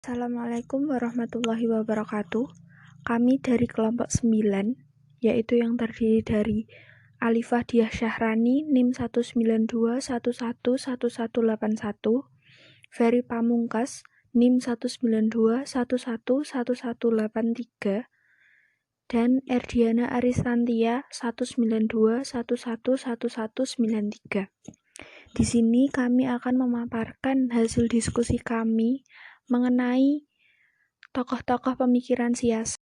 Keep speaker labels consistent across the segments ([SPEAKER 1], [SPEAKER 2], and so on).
[SPEAKER 1] Assalamualaikum warahmatullahi wabarakatuh. Kami dari kelompok 9, yaitu yang terdiri dari Alifah Diah Syahrani, NIM 192111181, Ferry Pamungkas, NIM 192111183, dan Erdiana Aristantia 192111193. Di sini kami akan memaparkan hasil diskusi kami mengenai tokoh-tokoh pemikiran siasat.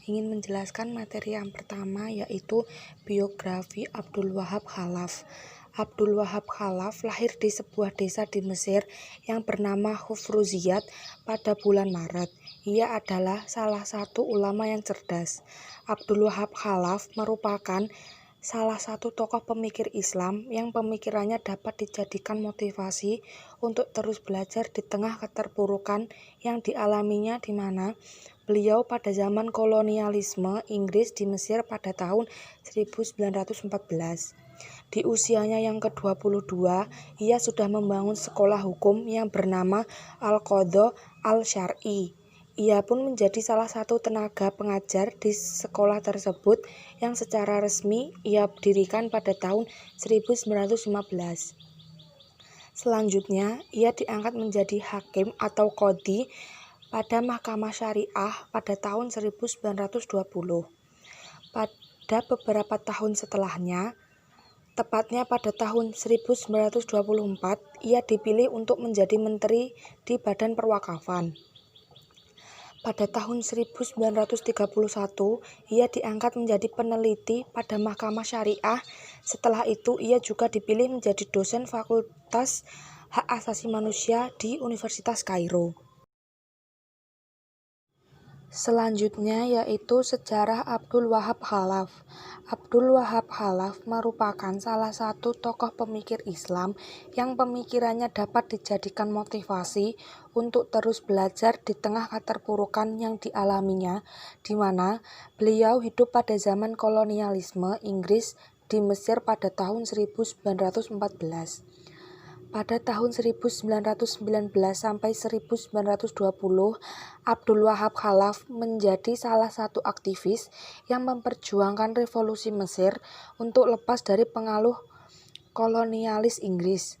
[SPEAKER 2] Ingin menjelaskan materi yang pertama, yaitu biografi Abdul Wahab Khalaf. Abdul Wahab Khalaf lahir di sebuah desa di Mesir yang bernama Hufruziyat pada bulan Maret. Ia adalah salah satu ulama yang cerdas. Abdul Wahab Khalaf merupakan salah satu tokoh pemikir Islam yang pemikirannya dapat dijadikan motivasi untuk terus belajar di tengah keterpurukan yang dialaminya, di mana beliau pada zaman kolonialisme Inggris di Mesir pada tahun 1914. Di usianya yang ke-22, ia sudah membangun sekolah hukum yang bernama Al-Qadha Al-Syar'i. Ia pun menjadi salah satu tenaga pengajar di sekolah tersebut yang secara resmi ia dirikan pada tahun 1915. Selanjutnya, ia diangkat menjadi hakim atau qadhi pada Mahkamah Syariah pada tahun 1920. Pada beberapa tahun setelahnya, tepatnya pada tahun 1924, ia dipilih untuk menjadi menteri di Badan Perwakafan. Pada tahun 1931, ia diangkat menjadi peneliti pada Mahkamah Syariah. Setelah itu, ia juga dipilih menjadi dosen Fakultas Hak Asasi Manusia di Universitas Kairo. Selanjutnya yaitu sejarah Abdul Wahab Khalaf. Abdul Wahab Khalaf merupakan salah satu tokoh pemikir Islam yang pemikirannya dapat dijadikan motivasi untuk terus belajar di tengah keterpurukan yang dialaminya, di mana beliau hidup pada zaman kolonialisme Inggris di Mesir pada tahun 1914. Pada tahun 1919 sampai 1920, Abdul Wahab Khalaf menjadi salah satu aktivis yang memperjuangkan revolusi Mesir untuk lepas dari pengaruh kolonialis Inggris.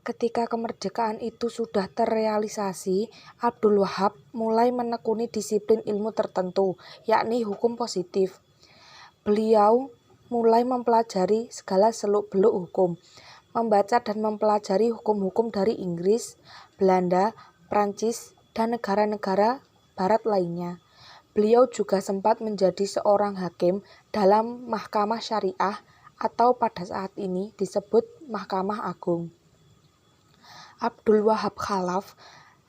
[SPEAKER 2] Ketika kemerdekaan itu sudah terrealisasi, Abdul Wahab mulai menekuni disiplin ilmu tertentu, yakni hukum positif. Beliau mulai mempelajari segala seluk-beluk hukum, membaca dan mempelajari hukum-hukum dari Inggris, Belanda, Prancis, dan negara-negara barat lainnya. Beliau juga sempat menjadi seorang hakim dalam Mahkamah Syariah atau pada saat ini disebut Mahkamah Agung. Abdul Wahab Khalaf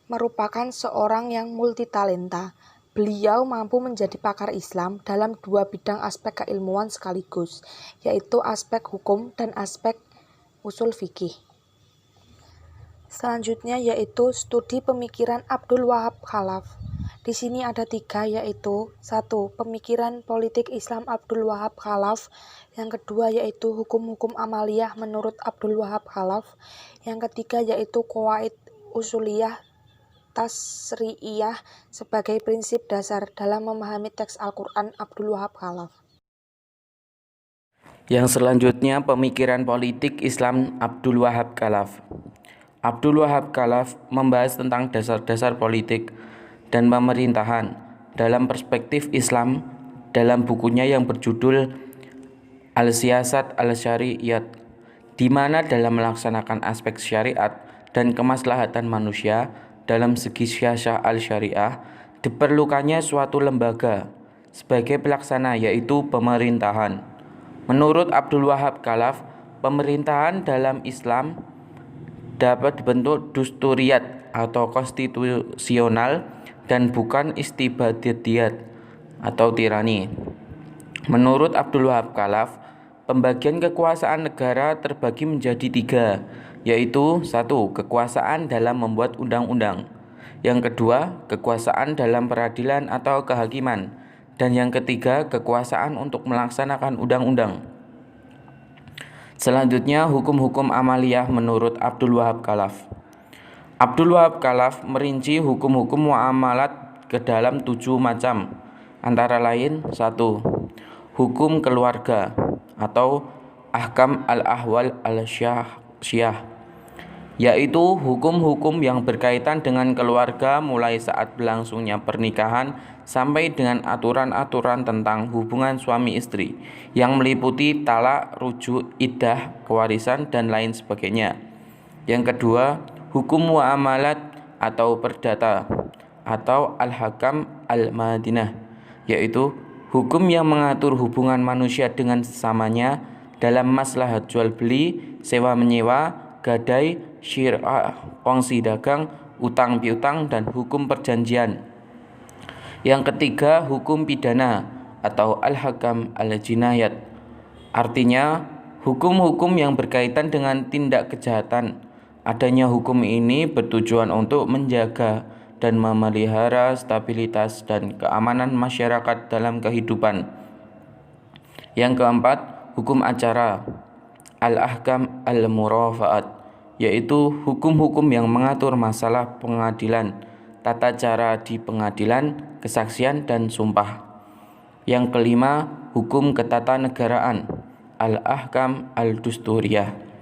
[SPEAKER 2] merupakan seorang yang multitalenta. Beliau mampu menjadi pakar Islam dalam dua bidang aspek keilmuan sekaligus, yaitu aspek hukum dan aspek usul fikih. Selanjutnya yaitu studi pemikiran Abdul Wahab Khalaf. Di sini ada 3, yaitu 1. Pemikiran politik Islam Abdul Wahab Khalaf. Yang kedua yaitu hukum-hukum amaliyah menurut Abdul Wahab Khalaf. Yang ketiga yaitu qawaid usuliyah tasri'iyah sebagai prinsip dasar dalam memahami teks Al-Quran Abdul Wahab Khalaf.
[SPEAKER 3] Yang selanjutnya pemikiran politik Islam Abdul Wahab Khalaf. Abdul Wahab Khalaf membahas tentang dasar-dasar politik dan pemerintahan dalam perspektif Islam dalam bukunya yang berjudul Al-Siyasat Al-Syari'iyat, di mana dalam melaksanakan aspek syariat dan kemaslahatan manusia dalam segi siyasah al-syariah diperlukannya suatu lembaga sebagai pelaksana, yaitu pemerintahan. Menurut Abdul Wahab Khalaf, pemerintahan dalam Islam dapat dibentuk dusturiyat atau konstitusional dan bukan istibadiyat atau tirani. Menurut Abdul Wahab Khalaf, pembagian kekuasaan negara terbagi menjadi 3, yaitu 1. Kekuasaan dalam membuat undang-undang. Yang kedua, kekuasaan dalam peradilan atau kehakiman. Dan yang ketiga, kekuasaan untuk melaksanakan undang-undang. Selanjutnya, hukum-hukum amaliyah menurut Abdul Wahab Khalaf. Abdul Wahab Khalaf merinci hukum-hukum muamalat ke dalam 7 macam, antara lain 1. Hukum keluarga atau Ahkam al-Ahwal al-Syiah, yaitu hukum-hukum yang berkaitan dengan keluarga mulai saat berlangsungnya pernikahan sampai dengan aturan-aturan tentang hubungan suami istri yang meliputi talak, rujuk, iddah, kewarisan, dan lain sebagainya. Yang kedua, hukum muamalat atau perdata atau Al-Hakam Al-Madinah, yaitu hukum yang mengatur hubungan manusia dengan sesamanya dalam maslahat jual beli, sewa menyewa, gadai, syirah, kongsi dagang, utang piutang, dan hukum perjanjian. Yang ketiga, hukum pidana atau Al-Hakam Al-Jinayat, artinya hukum-hukum yang berkaitan dengan tindak kejahatan. Adanya hukum ini bertujuan untuk menjaga dan memelihara stabilitas dan keamanan masyarakat dalam kehidupan. Yang keempat, hukum acara Al-Ahkam Al-Murafaat, yaitu hukum-hukum yang mengatur masalah pengadilan, tata cara di pengadilan, kesaksian, dan sumpah. Yang kelima, hukum ketatanegaraan Al-Ahkam Al-Dusturiyah,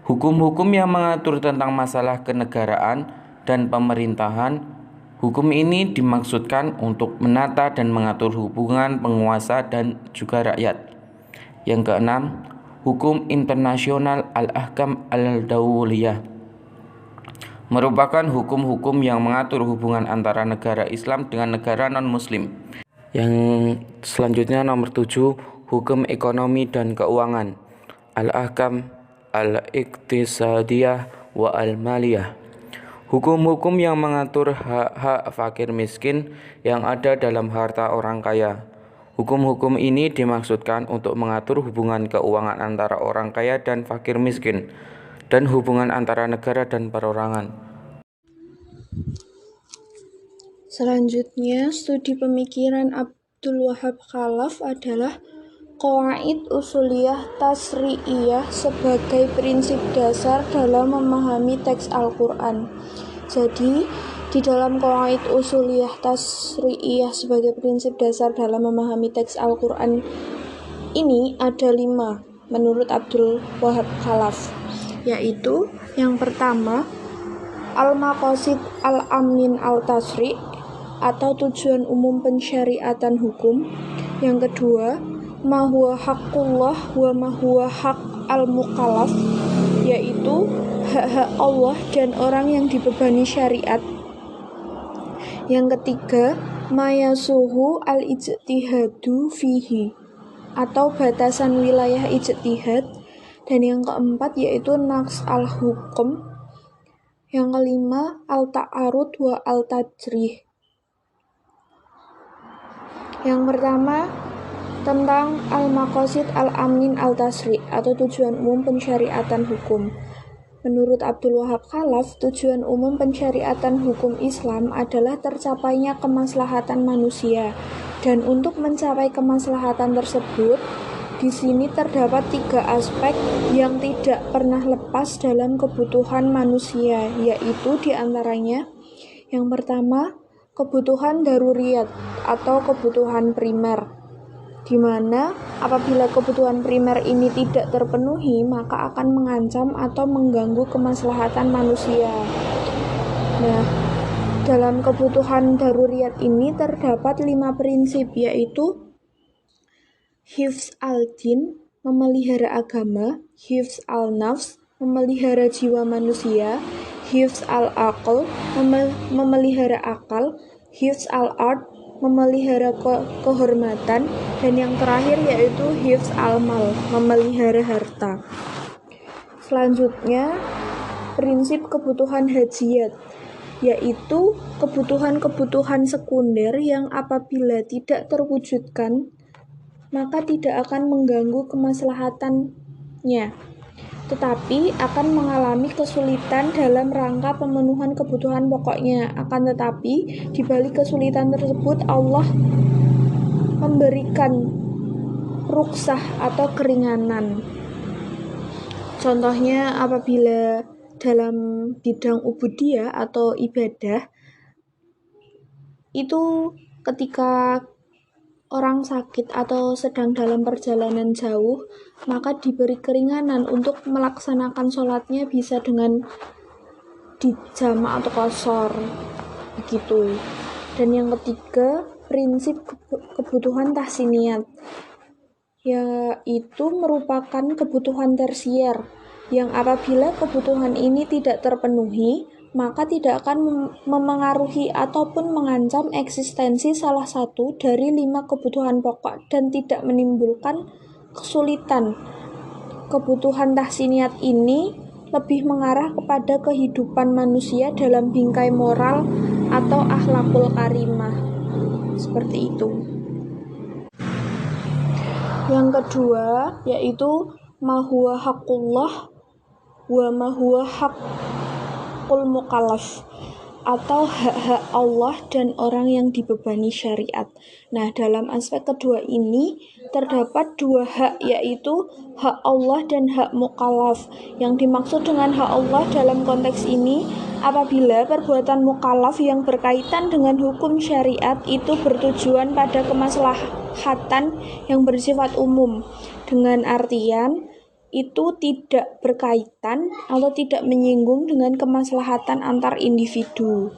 [SPEAKER 3] hukum-hukum yang mengatur tentang masalah kenegaraan dan pemerintahan. Hukum ini dimaksudkan untuk menata dan mengatur hubungan penguasa dan juga rakyat. Yang keenam, hukum internasional Al-Ahkam Al-Dawliyah, merupakan hukum-hukum yang mengatur hubungan antara negara Islam dengan negara non-Muslim. Yang selanjutnya nomor 7, hukum ekonomi dan keuangan Al-Ahkam Al-Iqtisadiyah wa Al-Maliyah, hukum-hukum yang mengatur hak-hak fakir miskin yang ada dalam harta orang kaya. Hukum-hukum ini dimaksudkan untuk mengatur hubungan keuangan antara orang kaya dan fakir miskin, dan hubungan antara negara dan perorangan.
[SPEAKER 1] Selanjutnya, studi pemikiran Abdul Wahab Khalaf adalah Qawaid Usuliyah Tasri'iyah sebagai prinsip dasar dalam memahami teks Al-Quran. Jadi, di dalam Qawaid Usuliyah Tasri'iyah sebagai prinsip dasar dalam memahami teks Al-Quran ini ada 5 menurut Abdul Wahab Khalaf, yaitu yang pertama, Al-Maqasid Al-Amnin Al-Tasri' atau tujuan umum pensyariatan hukum. Yang kedua, ma huwa haqqullah wa ma huwa haq al-mukallaf, yaitu hak-hak Allah dan orang yang dibebani syariat. Yang ketiga, ma yasuhu al-ijtihadu fihi atau batasan wilayah ijtihad. Dan yang keempat yaitu naqs al-hukum. Yang kelima, al-ta'arud wa al-tajrih. Yang pertama, tentang Al-Maqasid Al-Amnin Al-Tasri' atau tujuan umum pensyariatan hukum. Menurut Abdul Wahab Khalaf, tujuan umum pensyariatan hukum Islam adalah tercapainya kemaslahatan manusia. Dan untuk mencapai kemaslahatan tersebut, di sini terdapat 3 aspek yang tidak pernah lepas dalam kebutuhan manusia, yaitu diantaranya yang pertama, kebutuhan daruriyat atau kebutuhan primer, di mana apabila kebutuhan primer ini tidak terpenuhi, maka akan mengancam atau mengganggu kemaslahatan manusia. Nah, dalam kebutuhan daruriyat ini terdapat 5 prinsip, yaitu hifz al-din, memelihara agama, hifz al-nafs, memelihara jiwa manusia, hifz al-aql, memelihara akal, hifz al-ard, memelihara kehormatan, dan yang terakhir yaitu hifz al-mal, memelihara harta. Selanjutnya, prinsip kebutuhan hajiyat, yaitu kebutuhan-kebutuhan sekunder yang apabila tidak terwujudkan, maka tidak akan mengganggu kemaslahatannya, tetapi akan mengalami kesulitan dalam rangka pemenuhan kebutuhan pokoknya. Akan tetapi, di balik kesulitan tersebut, Allah memberikan ruksah atau keringanan. Contohnya, apabila dalam bidang ubudiyah atau ibadah itu ketika orang sakit atau sedang dalam perjalanan jauh, maka diberi keringanan untuk melaksanakan sholatnya bisa dengan dijamak atau qashar begitu. Dan yang ketiga, prinsip kebutuhan tahsiniyat, yaitu merupakan kebutuhan tersier yang apabila kebutuhan ini tidak terpenuhi, maka tidak akan memengaruhi ataupun mengancam eksistensi salah satu dari 5 kebutuhan pokok dan tidak menimbulkan kesulitan. Kebutuhan tahsiniyat ini lebih mengarah kepada kehidupan manusia dalam bingkai moral atau akhlakul karimah. Seperti itu. Yang kedua yaitu ma huwa haqqullah wa ma huwa haqqul mukallaf, atau hak-hak Allah dan orang yang dibebani syariat. Nah, dalam aspek kedua ini terdapat 2 hak, yaitu hak Allah dan hak mukallaf. Yang dimaksud dengan hak Allah dalam konteks ini apabila perbuatan mukallaf yang berkaitan dengan hukum syariat itu bertujuan pada kemaslahatan yang bersifat umum, dengan artian itu tidak berkaitan atau tidak menyinggung dengan kemaslahatan antar individu.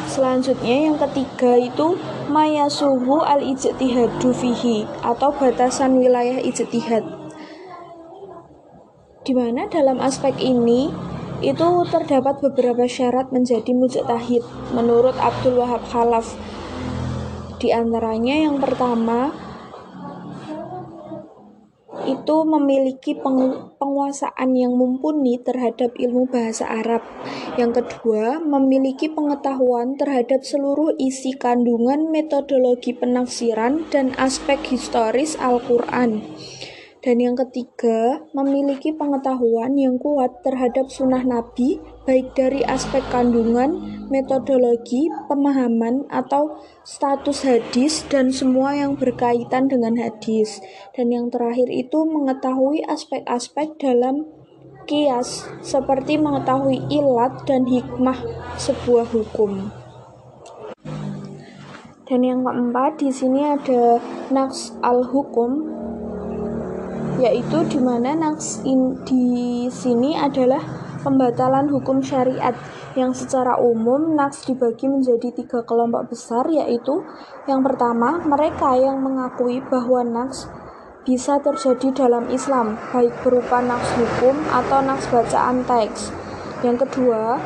[SPEAKER 1] Selanjutnya yang ketiga itu mayasuhu al-ijtihadu fihi, atau batasan wilayah ijtihad, di mana dalam aspek ini itu terdapat beberapa syarat menjadi mujtahid menurut Abdul Wahab Khalaf. Di antaranya yang pertama itu memiliki penguasaan yang mumpuni terhadap ilmu bahasa Arab. Yang kedua, memiliki pengetahuan terhadap seluruh isi kandungan metodologi penafsiran dan aspek historis Al-Quran. Dan yang ketiga, memiliki pengetahuan yang kuat terhadap sunnah Nabi, baik dari aspek kandungan, metodologi, pemahaman, atau status hadis, dan semua yang berkaitan dengan hadis. Dan yang terakhir itu mengetahui aspek-aspek dalam qiyas, seperti mengetahui ilat dan hikmah sebuah hukum. Dan yang keempat, di sini ada naqs al-hukum, yaitu di mana naqs di sini adalah pembatalan hukum syariat, yang secara umum naqs dibagi menjadi 3 kelompok besar, yaitu yang pertama, mereka yang mengakui bahwa naqs bisa terjadi dalam Islam, baik berupa naqs hukum atau naqs bacaan teks. Yang kedua,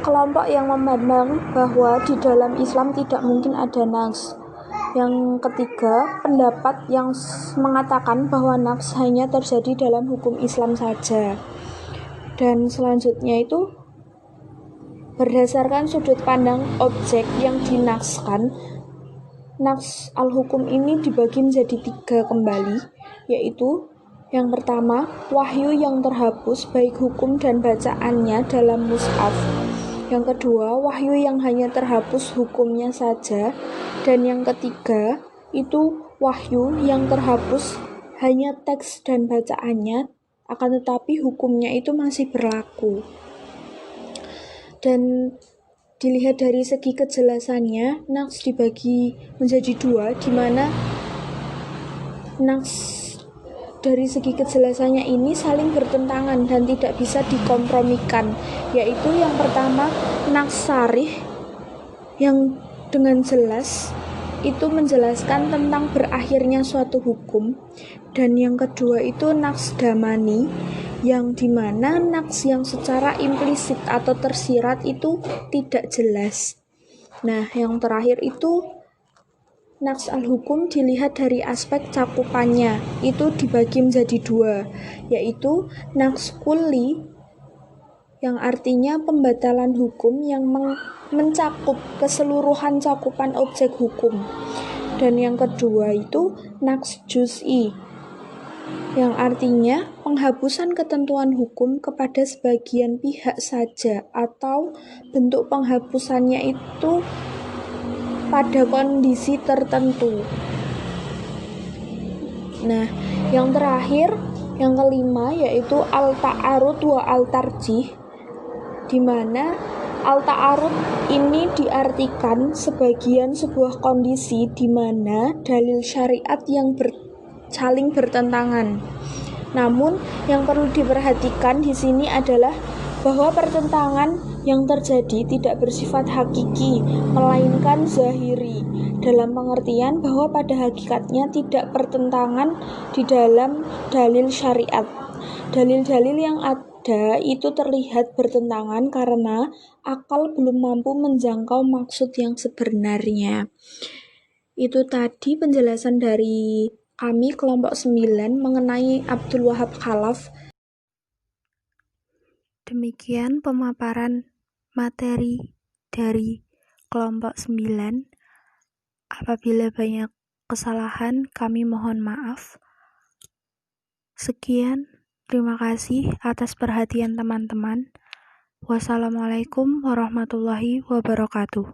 [SPEAKER 1] kelompok yang memandang bahwa di dalam Islam tidak mungkin ada naqs. Yang ketiga, pendapat yang mengatakan bahwa naqs hanya terjadi dalam hukum Islam saja. Dan selanjutnya itu berdasarkan sudut pandang objek yang dinaqskan, naqs al-hukum ini dibagi menjadi 3 kembali, yaitu yang pertama, wahyu yang terhapus baik hukum dan bacaannya dalam mushaf. Yang kedua, wahyu yang hanya terhapus hukumnya saja. Dan yang ketiga, itu wahyu yang terhapus hanya teks dan bacaannya, akan tetapi hukumnya itu masih berlaku. Dan dilihat dari segi kejelasannya, naqs dibagi menjadi 2, di mana naqs dari segi kejelasannya ini saling bertentangan dan tidak bisa dikompromikan, yaitu yang pertama naqs sarih yang dengan jelas itu menjelaskan tentang berakhirnya suatu hukum, dan yang kedua itu naqs damani yang dimana naqs yang secara implisit atau tersirat itu tidak jelas. Nah, yang terakhir itu naqs al-hukum dilihat dari aspek cakupannya, itu dibagi menjadi 2, yaitu naqs kulli yang artinya pembatalan hukum yang mencakup keseluruhan cakupan objek hukum, dan yang kedua itu naqs juz'i yang artinya penghapusan ketentuan hukum kepada sebagian pihak saja, atau bentuk penghapusannya itu pada kondisi tertentu. Nah, yang terakhir Yang kelima yaitu al-ta'arud wa al-tarjih, di mana al-ta'arud ini diartikan sebagian sebuah kondisi di mana dalil syariat yang saling bertentangan. Namun yang perlu diperhatikan di sini adalah bahwa pertentangan yang terjadi tidak bersifat hakiki, melainkan zahiri, dalam pengertian bahwa pada hakikatnya tidak pertentangan di dalam dalil syariat. Dalil-dalil yang ada itu terlihat bertentangan karena akal belum mampu menjangkau maksud yang sebenarnya. Itu tadi penjelasan dari kami kelompok 9 mengenai Abdul Wahab Khalaf. Demikian pemaparan materi dari kelompok 9. Apabila banyak kesalahan, kami mohon maaf. Sekian, terima kasih atas perhatian teman-teman. Wassalamualaikum warahmatullahi wabarakatuh.